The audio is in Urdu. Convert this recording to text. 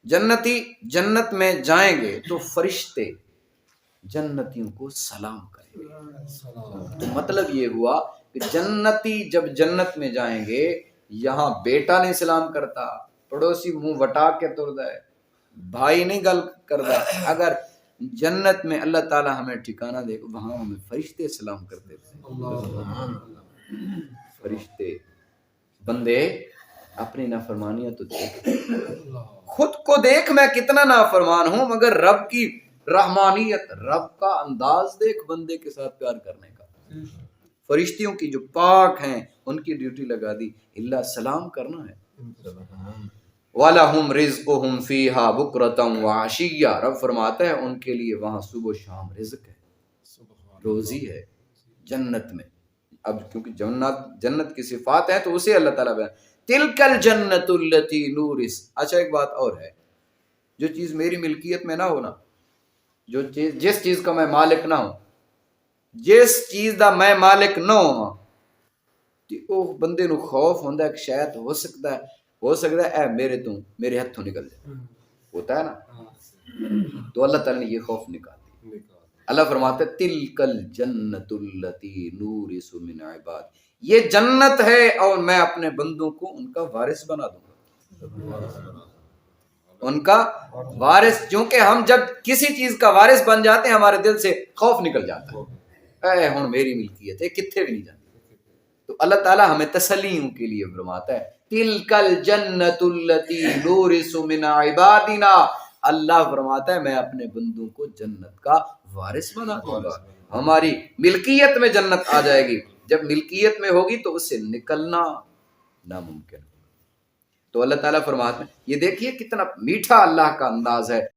جنتی جنت میں جائیں گے تو فرشتے جنتیوں کو سلام کریں گے۔ تو مطلب یہ ہوا کہ جنتی جب جنت میں جائیں گے، یہاں بیٹا نہیں سلام کرتا، پڑوسی منہ وٹا کے تر دے، بھائی نہیں گل کرتا، اگر جنت میں اللہ تعالی ہمیں ٹھکانہ دے وہاں ہمیں فرشتے سلام کرتے تھے۔ فرشتے بندے اپنی نافرمانیاں تو دیکھ، خود کو دیکھ میں کتنا نافرمان ہوں، مگر رب کی رحمانیت، رب کا انداز دیکھ بندے کے ساتھ پیار کرنے کا۔ فرشتیوں کی جو پاک ہیں ان کی ڈیوٹی لگا دی، اللہ سلام کرنا ہے۔ وَلَهُمْ رِزْقُهُمْ فِيهَا بُكْرَةً وَعَشِيًّا، رب فرماتا ہے ان کے لیے وہاں صبح و شام رزق ہے، روزی ہے جنت میں۔ اب کیونکہ جنت کی صفات ہیں تو اسے اللہ تعالیٰ بیان، تِلْكَ الْجَنَّةُ الَّتِي نُورِثُ۔ اچھا ایک بات اور ہے، جو چیز میری ملکیت میں نہ ہونا، جس چیز کا میں مالک نہ ہوں، جس چیز دا میں مالک نہ ہوں، وہ بندے نو خوف ہوندا ہے کہ شاید ہو سکتا ہے اے میرے ہاتھوں نکل جائے، ہوتا ہے نا، تو اللہ تعالیٰ نے یہ خوف نکال دیا۔ اللہ فرماتا ہے تِلْكَ الْجَنَّةُ الَّتِي نُورِثُ مِنْ عِبَادِي، یہ جنت ہے اور میں اپنے بندوں کو ان کا وارث بنا دوں گا، ان کا وارث۔ چونکہ ہم جب کسی چیز کا وارث بن جاتے ہیں ہمارے دل سے خوف نکل جاتا ہے، اے ہن میری ملکیت ہے، کتنے بھی نہیں جاتی۔ تو اللہ تعالیٰ ہمیں تسلیوں کے لیے فرماتا ہے تِلْكَ الْجَنَّةُ الَّتِي نُورِثُ مِنْ عِبَادِنَا، اللہ فرماتا ہے میں اپنے بندوں کو جنت کا وارث بنا دوں گا، ہماری ملکیت میں جنت آ جائے گی۔ جب ملکیت میں ہوگی تو اس سے نکلنا ناممکن ہوگا۔ تو اللہ تعالیٰ فرماتے ہیں، یہ دیکھیے کتنا میٹھا اللہ کا انداز ہے۔